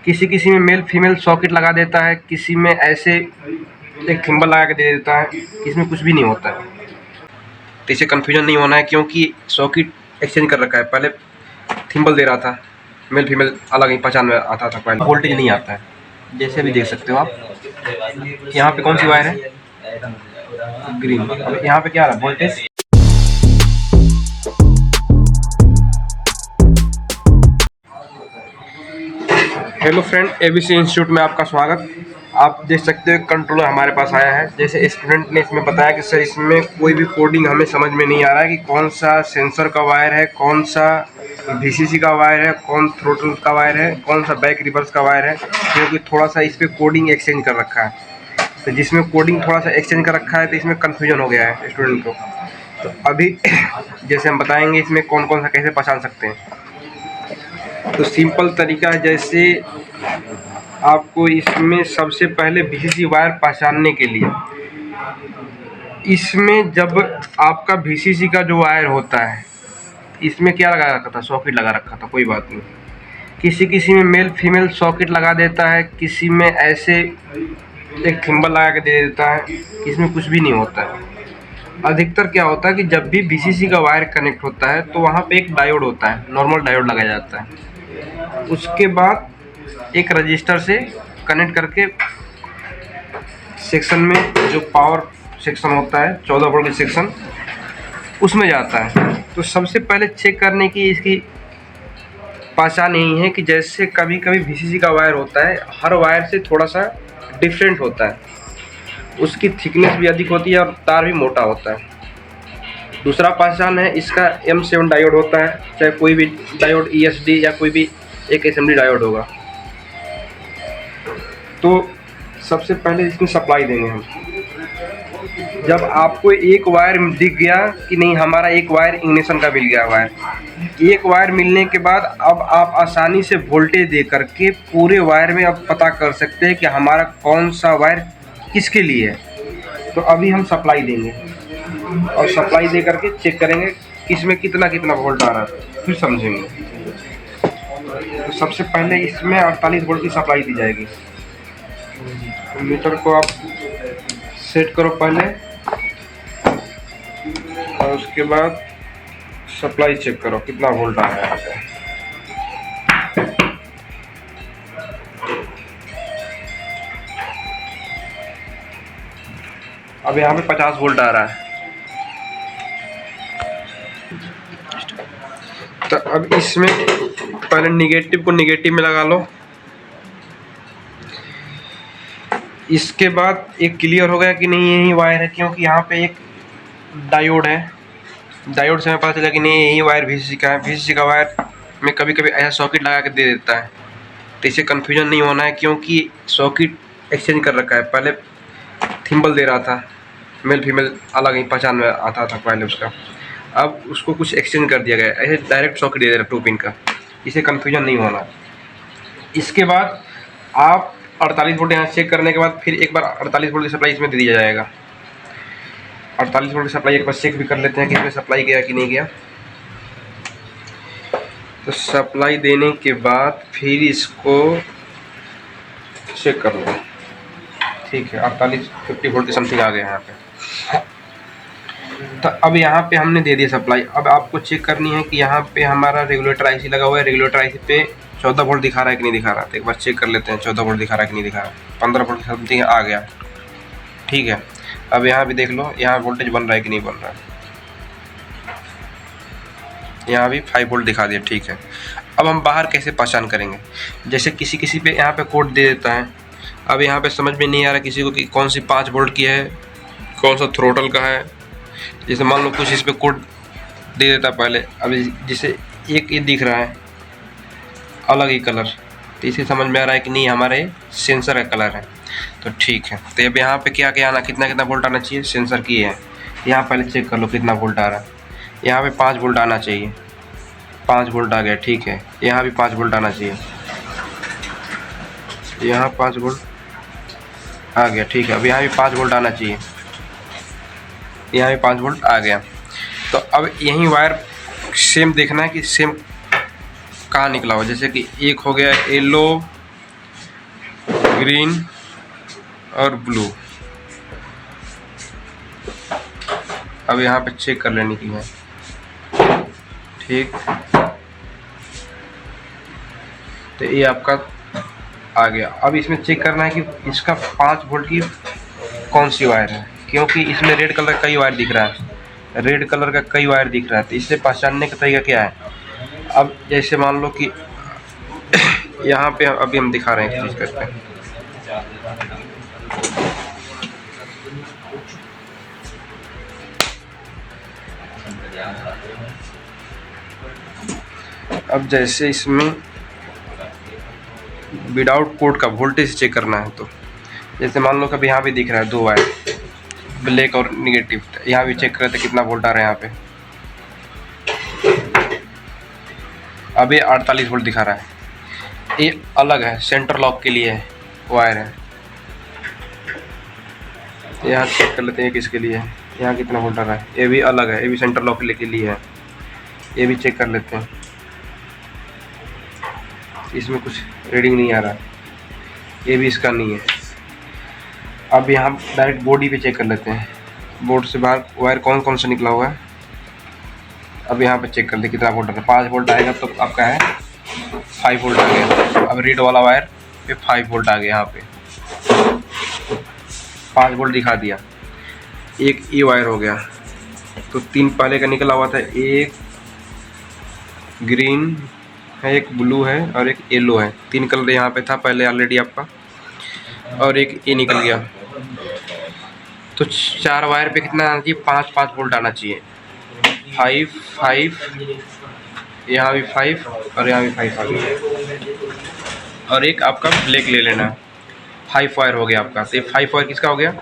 किसी किसी में मेल फीमेल सॉकेट लगा देता है, किसी में ऐसे एक थिम्बल लगा के दे देता है, किसी में कुछ भी नहीं होता है। तो इसे कन्फ्यूजन नहीं होना है, क्योंकि सॉकेट एक्सचेंज कर रखा है। पहले थिम्बल दे रहा था, मेल फीमेल अलग ही पहचान में आता था, पहले वोल्टेज नहीं आता है। जैसे भी देख सकते हो आप, यहाँ पे कौन सी वायर है, ग्रीन। अब यहाँ पे क्या आ रहा है, voltage. Hello friend, ABC institute में आपका स्वागत। आप देख सकते हो कंट्रोलर हमारे पास आया है। जैसे स्टूडेंट ने इसमें बताया कि सर इसमें कोई भी कोडिंग हमें समझ में नहीं आ रहा है कि कौन सा सेंसर का वायर है, कौन सा वीसीसी का वायर है, कौन थ्रोटल का वायर है, कौन सा बैक रिवर्स का वायर है, क्योंकि थोड़ा सा इस पर कोडिंग एक्सचेंज कर रखा है। तो जिसमें कोडिंग थोड़ा सा एक्सचेंज कर रखा है तो इसमें कन्फ्यूजन हो गया है स्टूडेंट को। तो अभी जैसे हम बताएंगे इसमें कौन कौन सा कैसे पहचान सकते हैं। तो सिंपल तरीका है, जैसे आपको इसमें सबसे पहले वीसीसी वायर पहचानने के लिए, इसमें जब आपका वीसीसी का जो वायर होता है, इसमें क्या लगा रखा था, सॉकेट लगा रखा था, कोई बात नहीं। किसी किसी में मेल फीमेल सॉकेट लगा देता है, किसी में ऐसे एक थिम्बल लगा के दे देता है, किसी में कुछ भी नहीं होता है। अधिकतर क्या होता है कि जब भी वीसीसी का वायर कनेक्ट होता है तो वहाँ पे एक डायोड होता है, नॉर्मल डायोड लगाया जाता है। उसके बाद एक रजिस्टर से कनेक्ट करके सेक्शन में जो पावर सेक्शन होता है, 14 वोल्ट का सेक्शन, उसमें जाता है। तो सबसे पहले चेक करने की इसकी पहचान यही है कि जैसे कभी कभी वीसीसी का वायर होता है, हर वायर से थोड़ा सा डिफरेंट होता है, उसकी थिकनेस भी अधिक होती है और तार भी मोटा होता है। दूसरा पहचान है इसका M7 डायोड होता है, चाहे कोई भी डायोड ESD या कोई भी एक असेंबली डायोड होगा। तो सबसे पहले इसमें सप्लाई देंगे हम। जब आपको एक वायर दिख गया कि नहीं हमारा एक वायर इग्निशन का मिल गया वायर, एक वायर मिलने के बाद अब आप आसानी से वोल्टेज दे करके पूरे वायर में अब पता कर सकते हैं कि हमारा कौन सा वायर किसके लिए है। तो अभी हम सप्लाई देंगे और सप्लाई दे करके चेक करेंगे किसमें कितना कितना वोल्ट आ रहा है, फिर समझेंगे। तो सबसे पहले इसमें 48 वोल्ट की सप्लाई दी जाएगी। मीटर को आप सेट करो पहले और उसके बाद सप्लाई चेक करो कितना वोल्ट आ रहा है। अब यहाँ पे 50 वोल्ट आ रहा है। तो अब इसमें पहले निगेटिव को निगेटिव में लगा लो। इसके बाद एक क्लियर हो गया कि नहीं यही वायर है, क्योंकि यहाँ पे एक डायोड है, डायोड से हमें पता चला कि नहीं यही वायर वीसीसी का है। वीसीसी का वायर में कभी कभी ऐसा सॉकेट लगा के दे देता है। तो इसे कन्फ्यूजन नहीं होना है, क्योंकि सॉकेट एक्सचेंज कर रखा है। पहले थिम्बल दे रहा था, मेल फीमेल अलग ही पहचान में आता था पहले उसका, अब उसको कुछ एक्सचेंज कर दिया गया, ऐसे डायरेक्ट सॉकेट दे दे रहा 2 पिन का। इसे कन्फ्यूजन नहीं होना। इसके बाद आप 48 वोल्ट यहाँ चेक करने के बाद फिर एक बार 48 वोल्ट की सप्लाई इसमें दे दिया जाएगा। 48 वोल्ट की सप्लाई एक बार चेक भी कर लेते हैं कि इसमें सप्लाई गया कि नहीं गया। तो सप्लाई देने के बाद फिर इसको चेक कर लो, ठीक है। 50 वोल्ट की समथिंग आ गया यहाँ पे। तो अब यहाँ पे हमने दे दिया सप्लाई। अब आपको चेक करनी है कि यहाँ पे हमारा रेगुलेटर आईसी लगा हुआ है, रेगुलेटर आईसी पे 14 वोल्ट दिखा रहा है कि नहीं दिखा रहा। तो एक बार चेक कर लेते हैं 14 वोल्ट दिखा रहा है कि नहीं दिखा रहा। 15 वोल्ट समथिंग आ गया, ठीक है। अब यहाँ भी देख लो यहाँ वोल्टेज बन रहा है कि नहीं बन रहा है। यहाँ भी 5 वोल्ट दिखा दिया, ठीक है। अब हम बाहर कैसे पहचान करेंगे, जैसे किसी किसी पे यहाँ पे कोड दे देता है। अब यहाँ पे समझ में नहीं आ रहा किसी को कि कौन सी 5 वोल्ट की है, कौन सा थ्रोटल का है। जैसे मान लो कुछ इस पर कोड दे देता पहले, अभी जैसे एक ये दिख रहा है अलग ही कलर, तो इसे समझ में आ रहा है कि नहीं हमारे सेंसर का कलर है। तो ठीक है, तो अब यहाँ पे क्या क्या आना, कितना कितना वोल्ट आना चाहिए, सेंसर की है। यहाँ पहले चेक कर लो कितना वोल्ट आ रहा है। यहाँ पे 5 वोल्ट आना चाहिए, 5 वोल्ट आ गया, ठीक है। यहाँ भी 5 वोल्ट आना चाहिए, यहाँ 5 वोल्ट आ गया, ठीक है। अब यहाँ भी 5 वोल्ट आना चाहिए, यहाँ भी 5 वोल्ट आ गया। तो अब यही वायर सेम देखना है कि सेम कहाँ निकला हो। जैसे कि एक हो गया येलो, ग्रीन और ब्लू। अब यहाँ पे चेक कर लेने की है, ठीक। तो ये आपका आ गया। अब इसमें चेक करना है कि इसका 5 वोल्ट की कौन सी वायर है, क्योंकि इसमें रेड कलर का कई वायर दिख रहा है, रेड कलर का कई वायर दिख रहा है। तो इससे पहचानने का तरीका क्या है, अब जैसे मान लो कि यहाँ पे अभी हम दिखा रहे हैं इस चीज़ करके। अब जैसे इसमें विदाउट कोड का वोल्टेज चेक करना है, तो जैसे मान लो कि यहाँ भी दिख रहा है 2 वायर, ब्लैक और निगेटिव। यहाँ भी चेक करते कितना वोल्ट आ रहा है यहाँ पे। अब ये 48 वोल्ट दिखा रहा है, ये अलग है, सेंटर लॉक के लिए वायर है। यहाँ चेक कर लेते हैं किसके लिए है, यहाँ कितना वोल्ट आ रहा है। ये भी अलग है, ये भी सेंटर लॉक के लिए है, ये भी चेक कर लेते हैं। इसमें कुछ रीडिंग नहीं आ रहा, ये भी इसका नहीं है। अब यहाँ डायरेक्ट बॉडी पे चेक कर लेते हैं, बोर्ड से बाहर वायर कौन कौन सा निकला हुआ है। अब यहाँ पे चेक कर ले कितना वोल्ट आ रहा है। 5 वोल्ट आएगा तो आपका है 5 वोल्ट आ गया। अब रेड वाला वायर पे 5 वोल्ट आ गया, यहाँ पे 5 वोल्ट दिखा दिया। एक ये वायर हो गया, तो 3 पहले का निकला हुआ था, एक ग्रीन है, एक ब्लू है और एक येलो है। 3 कलर यहाँ पे था पहले ऑलरेडी आपका, और एक ये निकल गया। तो 4 वायर पे कितना आना चाहिए, 5 वोल्ट आना चाहिए। 5 यहाँ भी 5 और यहाँ भी 5 आ गया। और एक आपका ब्लैक ले लेना, 5 वायर हो गया आपका। तो ये 5 वायर किसका हो गया,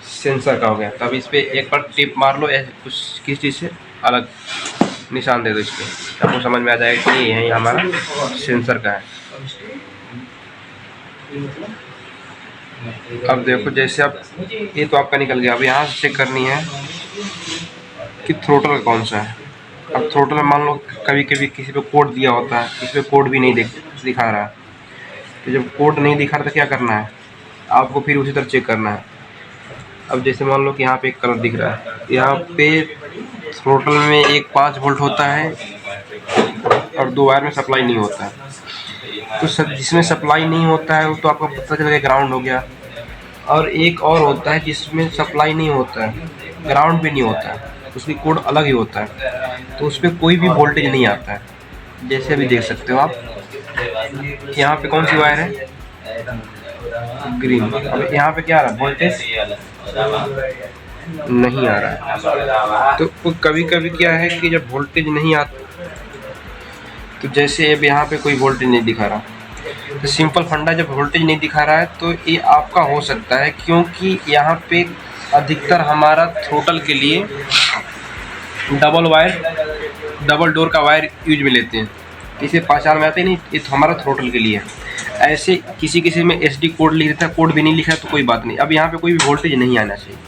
सेंसर का हो गया। तो अब इस पर एक बार टिप मार लो, कुछ किस चीज़ से अलग निशान दे दो इस पर, आपको समझ में आ जाएगा कि ये हमारा सेंसर का है। अब देखो जैसे आप, ये तो आपका निकल गया। अब यहाँ से चेक करनी है कि थ्रोटल कौन सा है। अब थ्रोटल में मान लो कभी कभी किसी पे कोड दिया होता है, किसी पे कोड भी नहीं दिखा रहा है। तो जब कोड नहीं दिखा रहा तो क्या करना है, आपको फिर उसी तरह चेक करना है। अब जैसे मान लो कि यहाँ पे एक कलर दिख रहा है, यहाँ पे थ्रोटल में एक 5 वोल्ट होता है और 2 वायर में सप्लाई नहीं होता है। तो जिसमें सप्लाई नहीं होता है वो तो आपको पता चलेगा ग्राउंड हो गया। और एक और होता है जिसमें सप्लाई नहीं होता है, ग्राउंड भी नहीं होता है, उसकी कोड अलग ही होता है, तो उस पर कोई भी वोल्टेज नहीं आता है। जैसे अभी देख सकते हो आप, यहाँ पे कौन सी वायर है, ग्रीन। अब यहाँ पे क्या आ रहा है, वोल्टेज नहीं आ रहा है। तो कभी कभी क्या है कि जब वोल्टेज नहीं आता, तो जैसे अब यहाँ पे कोई वोल्टेज नहीं दिखा रहा, तो सिंपल फंडा, जब वोल्टेज नहीं दिखा रहा है तो ये आपका हो सकता है, क्योंकि यहाँ पे अधिकतर हमारा थ्रोटल के लिए डबल डोर का वायर यूज में लेते हैं। इसे पहचान में आते ही नहीं, ये तो हमारा थ्रोटल के लिए है। ऐसे किसी में SD कोड लिख देता है, कोड भी नहीं लिखा तो कोई बात नहीं। अब यहाँ पे कोई भी वोल्टेज नहीं आना चाहिए,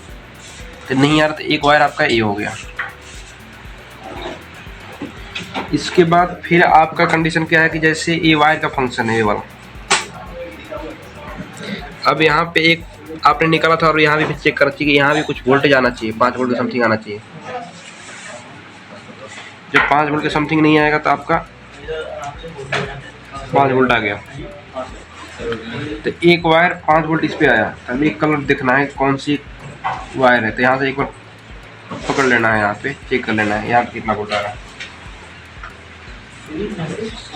तो नहीं आ रहा, तो एक वायर आपका ये हो गया। इसके बाद फिर आपका कंडीशन क्या है कि जैसे ये वायर का फंक्शन है ये वाला। अब यहाँ पे एक आपने निकाला था और यहाँ भी चेक करना चाहिए कि यहाँ भी कुछ वोल्टेज आना चाहिए, 5 वोल्ट के समथिंग आना चाहिए। जब 5 वोल्ट के समथिंग नहीं आएगा तो आपका 5 वोल्ट आ गया। तो एक वायर 5 वोल्ट इस पे आया, तब एक कलर देखना है कौन सी वायर है। तो यहाँ से एक बार पकड़ लेना है, यहाँ पे चेक कर लेना है यहाँ पे कितना वोल्ट आ रहा है,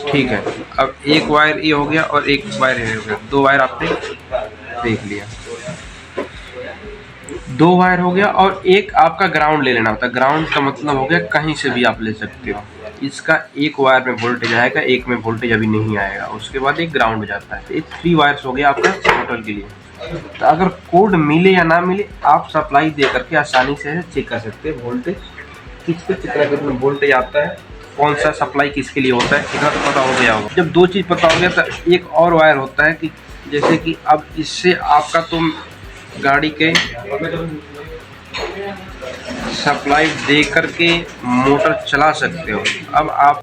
ठीक है। अब एक वायर ये हो गया और एक वायर ये हो गया, 2 वायर आपने देख लिया, 2 वायर हो गया। और एक आपका ग्राउंड ले लेना होता है। ग्राउंड का मतलब हो गया कहीं से भी आप ले सकते हो। इसका एक वायर में वोल्टेज आएगा, एक में वोल्टेज अभी नहीं आएगा, उसके बाद एक ग्राउंड हो जाता है। तो ये 3 वायर्स हो गया आपका टोटल के लिए। तो अगर कोड मिले या ना मिले, आप सप्लाई दे करके आसानी से चेक कर सकते हैं वोल्टेज किस पे कितना वोल्टेज आता है, कौन सा सप्लाई किसके लिए होता है, इतना तो पता हो गया होगा। जब 2 चीज़ पता हो गया तो एक और वायर होता है कि जैसे कि अब इससे आपका तुम गाड़ी के सप्लाई दे करके मोटर चला सकते हो। अब आप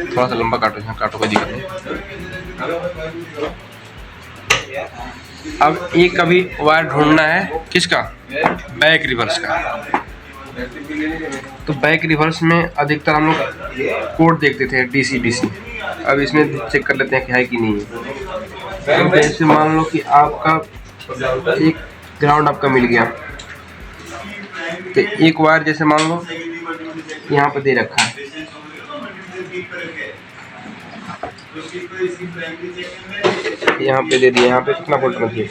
थोड़ा सा लंबा काटो, यहाँ काटो, कोई दिक्कत नहीं। अब एक अभी वायर ढूंढना है, किसका? बैक रिवर्स का। तो बैक रिवर्स में अधिकतर हम लोग कोड देखते थे DC। अब इसमें चेक कर लेते हैं कि है कि नहीं है। तो जैसे मान लो कि आपका एक ग्राउंड आपका मिल गया, तो एक वायर जैसे मान लो यहाँ पे दे रखा है, यहाँ पे दे दिया, यहाँ पे कितना वोल्ट आना चाहिए?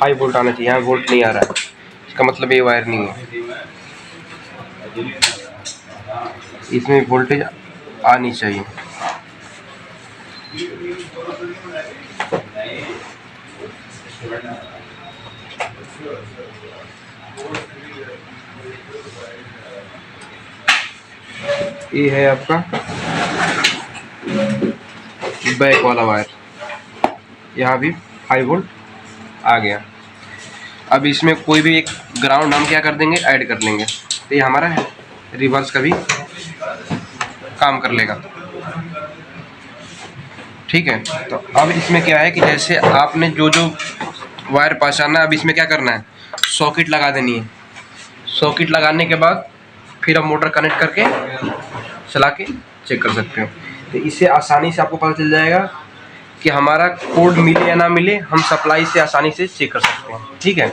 5 वोल्ट आना चाहिए, यहाँ वोल्ट नहीं आ रहा है, इसका मतलब ये वायर नहीं है, इसमें वोल्टेज आनी चाहिए। ये है आपका बैक वाला वायर, यहाँ भी 5 वोल्ट आ गया। अब इसमें कोई भी एक ग्राउंड हम क्या कर देंगे, ऐड कर लेंगे, तो ये हमारा रिवर्स का भी काम कर लेगा। ठीक है, तो अब इसमें क्या है कि जैसे आपने जो जो वायर पहचाना, अब इसमें क्या करना है, सॉकेट लगा देनी है। सॉकेट लगाने के बाद फिर आप मोटर कनेक्ट करके चला के चेक कर सकते हो। तो इससे आसानी से आपको पता चल जाएगा कि हमारा कोड मिले या ना मिले, हम सप्लाई से आसानी से चेक कर सकते हैं। ठीक है।